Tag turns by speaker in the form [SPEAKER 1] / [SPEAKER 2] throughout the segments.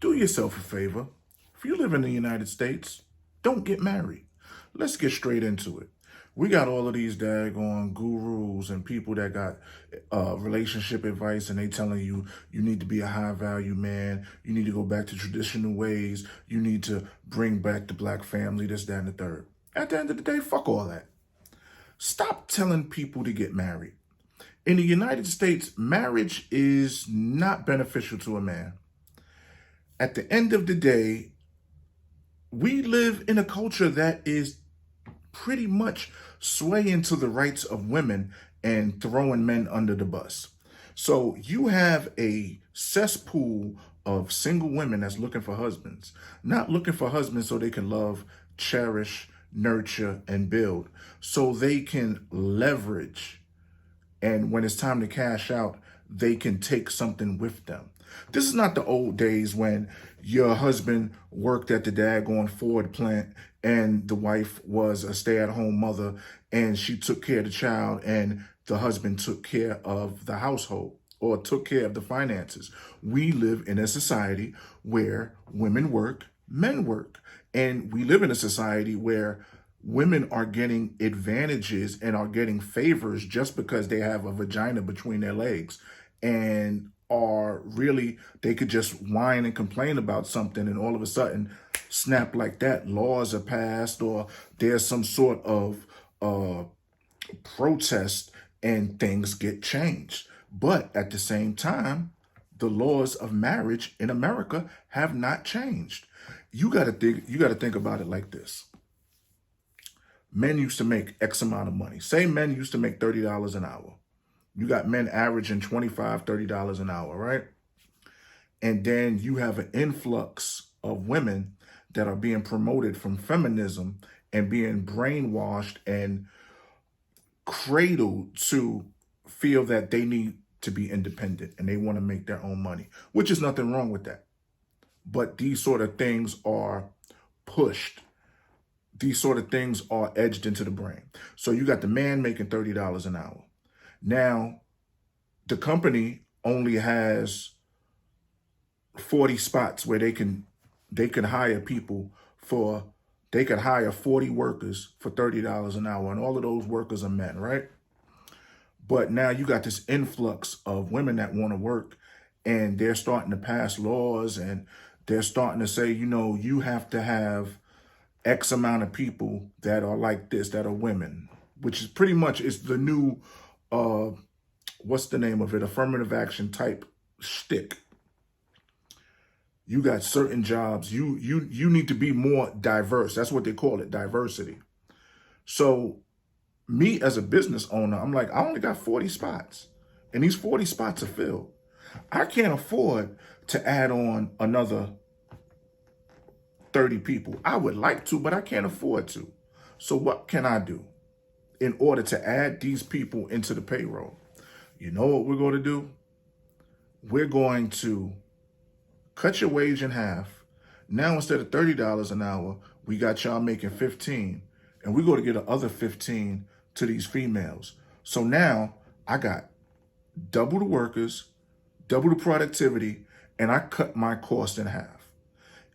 [SPEAKER 1] Do yourself a favor. If you live in the United States, don't get married. Let's get straight into it. We got all of these daggone gurus and people that got relationship advice, and they telling you you need to be a high value man, you need to go back to traditional ways, you need to bring back the black family, this, that, and the third. At the end of the day, fuck all that. Stop telling people to get married. In the United States, marriage is not beneficial to a man. At the end of the day, we live in a culture that is pretty much swaying to the rights of women and throwing men under the bus. So you have a cesspool of single women that's looking for husbands, not looking for husbands so they can love, cherish, nurture, and build, so they can leverage. And when it's time to cash out, they can take something with them. This is not the old days when your husband worked at the daggone Ford plant and the wife was a stay-at-home mother and she took care of the child and the husband took care of the household or took care of the finances. We live in a society where women work, men work. And we live in a society where women are getting advantages and are getting favors just because they have a vagina between their legs, and are really, they could just whine and complain about something and all of a sudden snap like that, laws are passed or there's some sort of protest and things get changed. But at the same time, the laws of marriage in America have not changed. You got to think about it like this. Men used to make X amount of money. Say men used to make $30 an hour. You got men averaging $25, $30 an hour, right? And then you have an influx of women that are being promoted from feminism and being brainwashed and cradled to feel that they need to be independent and they want to make their own money, which is nothing wrong with that. But these sort of things are pushed. These sort of things are edged into the brain. So you got the man making $30 an hour. Now, the company only has 40 spots where they can hire people for, they could hire 40 workers for $30 an hour. And all of those workers are men, right? But now you got this influx of women that want to work, and they're starting to pass laws, and they're starting to say, you know, you have to have X amount of people that are like this, that are women, which is pretty much, it's the new, what's the name of it? Affirmative action type shtick. You got certain jobs. You need to be more diverse. That's what they call it, diversity. So me as a business owner, I'm like, I only got 40 spots and these 40 spots are filled. I can't afford to add on another 30 people. I would like to, but I can't afford to. So what can I do in order to add these people into the payroll? You know what we're going to do? We're going to cut your wage in half. Now, instead of $30 an hour, we got y'all making 15, and we're going to get another 15 to these females. So now I got double the workers, double the productivity, and I cut my cost in half.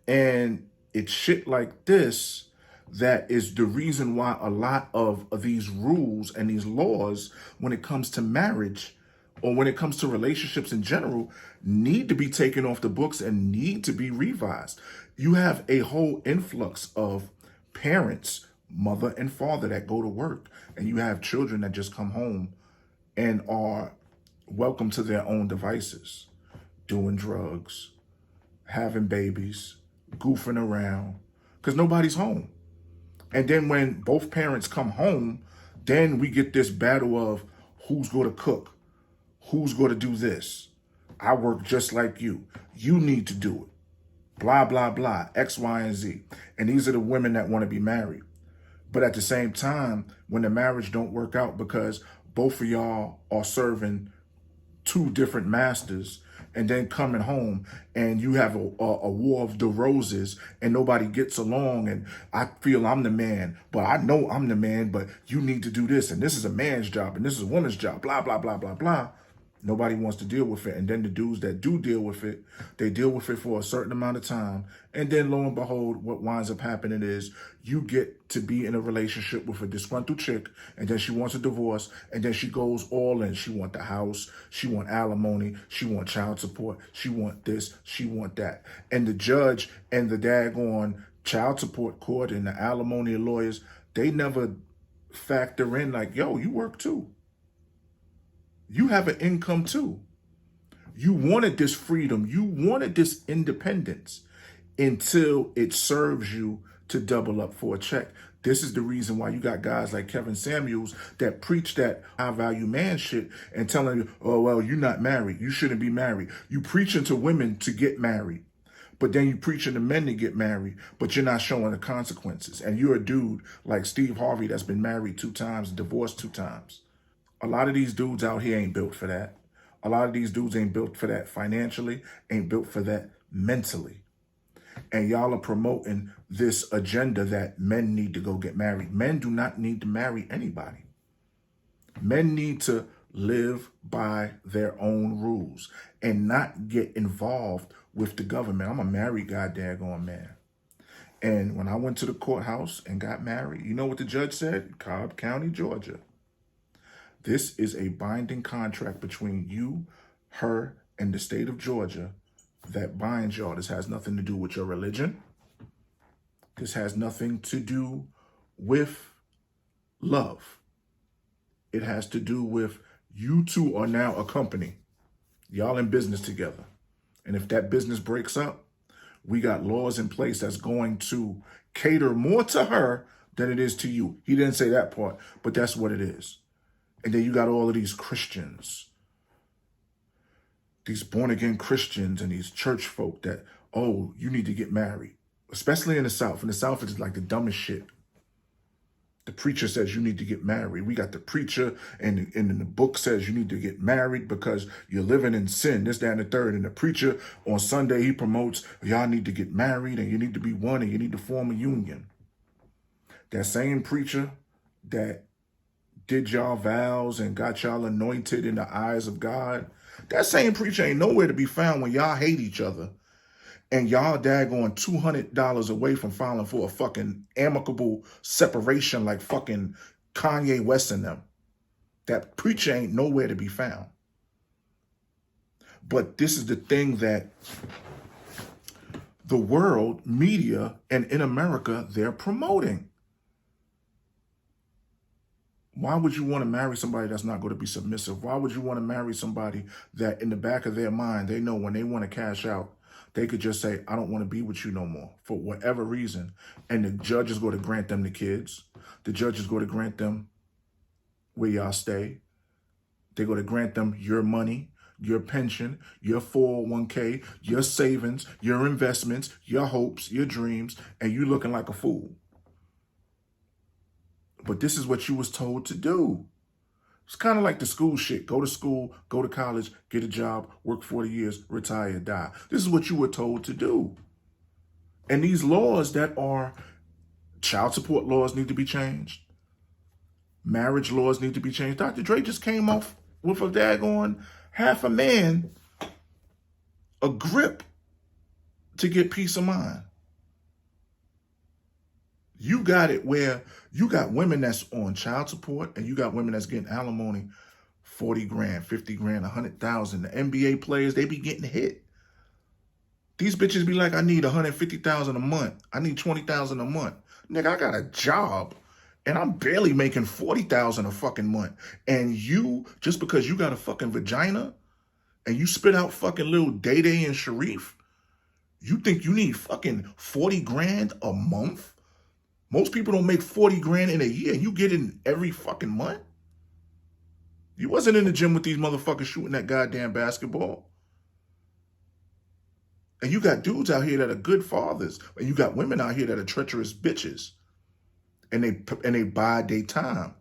[SPEAKER 1] And it's shit like this that is the reason why a lot of these rules and these laws, when it comes to marriage or when it comes to relationships in general, need to be taken off the books and need to be revised. You have a whole influx of parents, mother and father, that go to work, and you have children that just come home and are welcome to their own devices, doing drugs, having babies, goofing around, because nobody's home. And then when both parents come home, then we get this battle of who's going to cook, who's going to do this. I work just like you. You need to do it. Blah, blah, blah, X, Y, and Z. And these are the women that want to be married. But at the same time, when the marriage don't work out because both of y'all are serving two different masters, and then coming home and you have a war of the roses and nobody gets along, and I feel I'm the man, but I know I'm the man, but you need to do this, and this is a man's job and this is a woman's job, blah, blah, blah, blah, blah. Nobody wants to deal with it. And then the dudes that do deal with it, they deal with it for a certain amount of time. And then lo and behold, what winds up happening is you get to be in a relationship with a disgruntled chick, and then she wants a divorce, and then she goes all in. She want the house, she want alimony, she want child support, she want this, she want that. And the judge and the daggone child support court and the alimony lawyers, they never factor in like, yo, you work too. You have an income too. You wanted this freedom. You wanted this independence until it serves you to double up for a check. This is the reason why you got guys like Kevin Samuels that preach that high value man shit and telling you, oh, well, you're not married. You shouldn't be married. You preaching to women to get married, but then you preaching to men to get married, but you're not showing the consequences. And you're a dude like Steve Harvey that's been married 2 times, divorced 2 times. A lot of these dudes out here ain't built for that. A lot of these dudes ain't built for that financially, ain't built for that mentally. And y'all are promoting this agenda that men need to go get married. Men do not need to marry anybody. Men need to live by their own rules and not get involved with the government. I'm a married goddamn man. And when I went to the courthouse and got married, you know what the judge said? Cobb County, Georgia. This is a binding contract between you, her, and the state of Georgia that binds y'all. This has nothing to do with your religion. This has nothing to do with love. It has to do with you two are now a company. Y'all in business together. And if that business breaks up, we got laws in place that's going to cater more to her than it is to you. He didn't say that part, but that's what it is. And then you got all of these Christians, these born-again Christians and these church folk that, oh, you need to get married, especially in the South. In the South, it's like the dumbest shit. The preacher says you need to get married. We got the preacher, and in the book says you need to get married because you're living in sin, this, that, and the third. And the preacher on Sunday, he promotes, y'all need to get married, and you need to be one, and you need to form a union. That same preacher that did y'all vows and got y'all anointed in the eyes of God, that same preacher ain't nowhere to be found when y'all hate each other and y'all daggone $200 away from filing for a fucking amicable separation like fucking Kanye West and them. That preacher ain't nowhere to be found. But this is the thing that the world, media, and in America, they're promoting. Why would you want to marry somebody that's not going to be submissive? Why would you want to marry somebody that in the back of their mind, they know when they want to cash out, they could just say, I don't want to be with you no more for whatever reason. And the judge is going to grant them the kids. The judge is going to grant them where y'all stay. They're going to grant them your money, your pension, your 401k, your savings, your investments, your hopes, your dreams, and you looking like a fool. But this is what you was told to do. It's kind of like the school shit. Go to school, go to college, get a job, work 40 years, retire, die. This is what you were told to do. And these laws that are child support laws need to be changed. Marriage laws need to be changed. Dr. Dre just came off with a daggone half a man, a grip to get peace of mind. You got it where you got women that's on child support and you got women that's getting alimony, 40 grand, 50 grand, 100,000. The NBA players, they be getting hit. These bitches be like, I need 150,000 a month. I need 20,000 a month. Nigga, I got a job and I'm barely making 40,000 a fucking month. And you, just because you got a fucking vagina and you spit out fucking little Day Day and Sharif, you think you need fucking 40 grand a month? Most people don't make 40 grand in a year. You get it every fucking month. You wasn't in the gym with these motherfuckers shooting that goddamn basketball. And you got dudes out here that are good fathers. And you got women out here that are treacherous bitches. And they bide their time.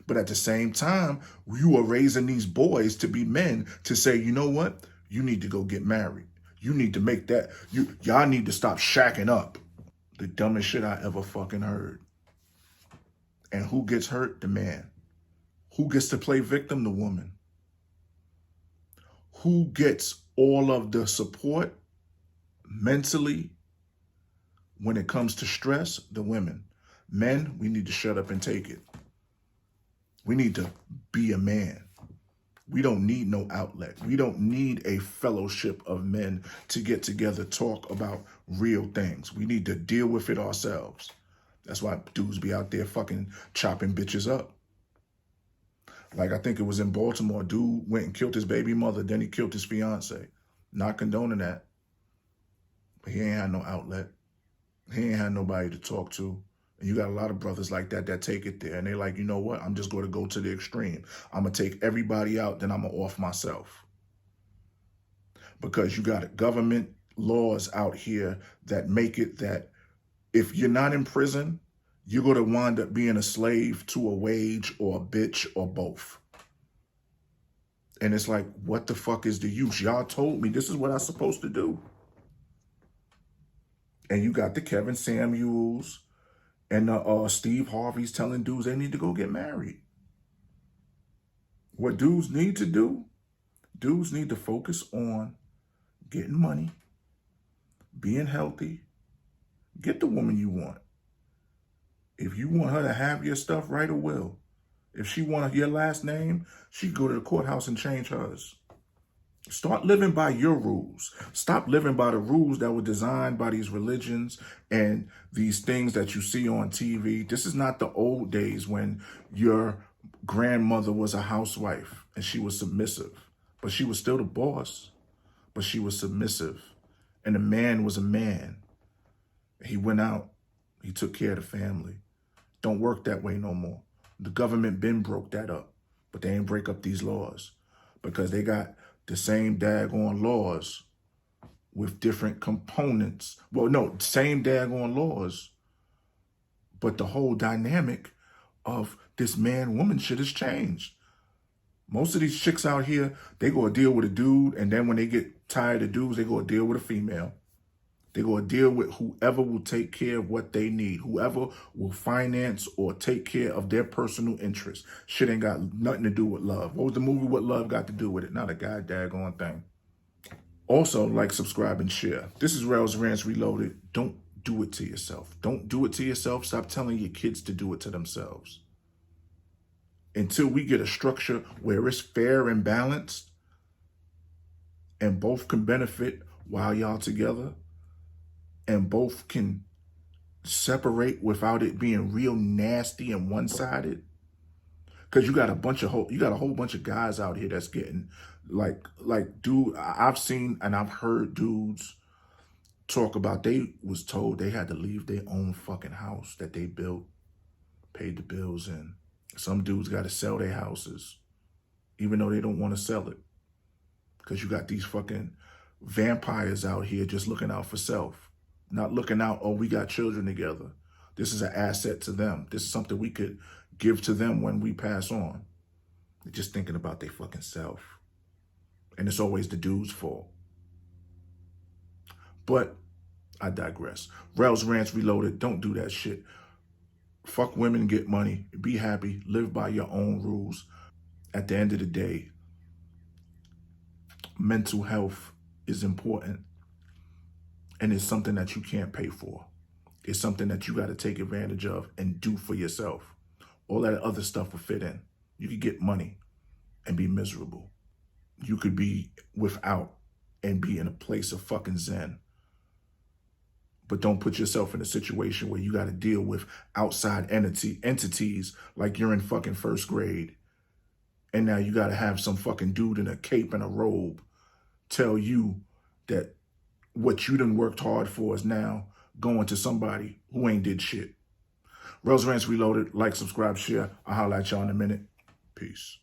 [SPEAKER 1] But at the same time, you are raising these boys to be men to say, you know what? You need to go get married. You need to make that. Y'all need to stop shacking up. The dumbest shit I ever fucking heard. And who gets hurt? The man. Who gets to play victim? The woman. Who gets all of the support mentally when it comes to stress? The women. Men, we need to shut up and take it. We need to be a man. We don't need no outlet. We don't need a fellowship of men to get together, talk about real things. We need to deal with it ourselves. That's why dudes be out there fucking chopping bitches up. Like, I think it was in Baltimore, dude went and killed his baby mother, then he killed his fiance. Not condoning that. But he ain't had no outlet. He ain't had nobody to talk to. And you got a lot of brothers like that that take it there. And they're like, you know what? I'm just going to go to the extreme. I'm going to take everybody out, then I'm going to off myself. Because you got government laws out here that make it that if you're not in prison, you're going to wind up being a slave to a wage or a bitch or both. And it's like, what the fuck is the use? Y'all told me this is what I'm supposed to do. And you got the Kevin Samuels and the Steve Harveys telling dudes they need to go get married. What dudes need to do, dudes need to focus on getting money, being healthy, get the woman you want. If you want her to have your stuff, write a will. If she wanted your last name, she'd go to the courthouse and change hers. Start living by your rules. Stop living by the rules that were designed by these religions and these things that you see on TV. This is not the old days when your grandmother was a housewife and she was submissive, but she was still the boss, but she was submissive. And the man was a man. He went out, he took care of the family. Don't work that way no more. The government been broke that up, but they ain't break up these laws because they got the same daggone laws with different components. Well, no, same daggone laws, but the whole dynamic of this man-woman shit has changed. Most of these chicks out here, they go to deal with a dude, and then when they get tired of dudes, they go to deal with a female. They go to deal with whoever will take care of what they need, whoever will finance or take care of their personal interests. Shit ain't got nothing to do with love. What was the movie What Love Got to Do with it? Not a god daggone thing. Also, like, subscribe, and share. This is Rails Rants Reloaded. Don't do it to yourself. Don't do it to yourself. Stop telling your kids to do it to themselves. Until we get a structure where it's fair and balanced and both can benefit while y'all together, and both can separate without it being real nasty and one-sided. Because you got a whole bunch of guys out here that's getting like dude, I've seen and I've heard dudes talk about they was told they had to leave their own fucking house that they built, paid the bills in. Some dudes got to sell their houses, even though they don't want to sell it. Because you got these fucking vampires out here just looking out for self. Not looking out, oh, we got children together. This is an asset to them. This is something we could give to them when we pass on. They're just thinking about their fucking self. And it's always the dude's fault. But I digress. Rails Rants Reloaded. Don't do that shit. Fuck women, get money. Be happy. Live by your own rules. At the end of the day, mental health is important. And it's something that you can't pay for. It's something that you got to take advantage of and do for yourself. All that other stuff will fit in. You could get money and be miserable. You could be without and be in a place of fucking zen. But don't put yourself in a situation where you got to deal with outside entities like you're in fucking first grade. And now you got to have some fucking dude in a cape and a robe tell you that what you done worked hard for is now going to somebody who ain't did shit. Rails Rants Reloaded. Like, subscribe, share. I'll holler at y'all in a minute. Peace.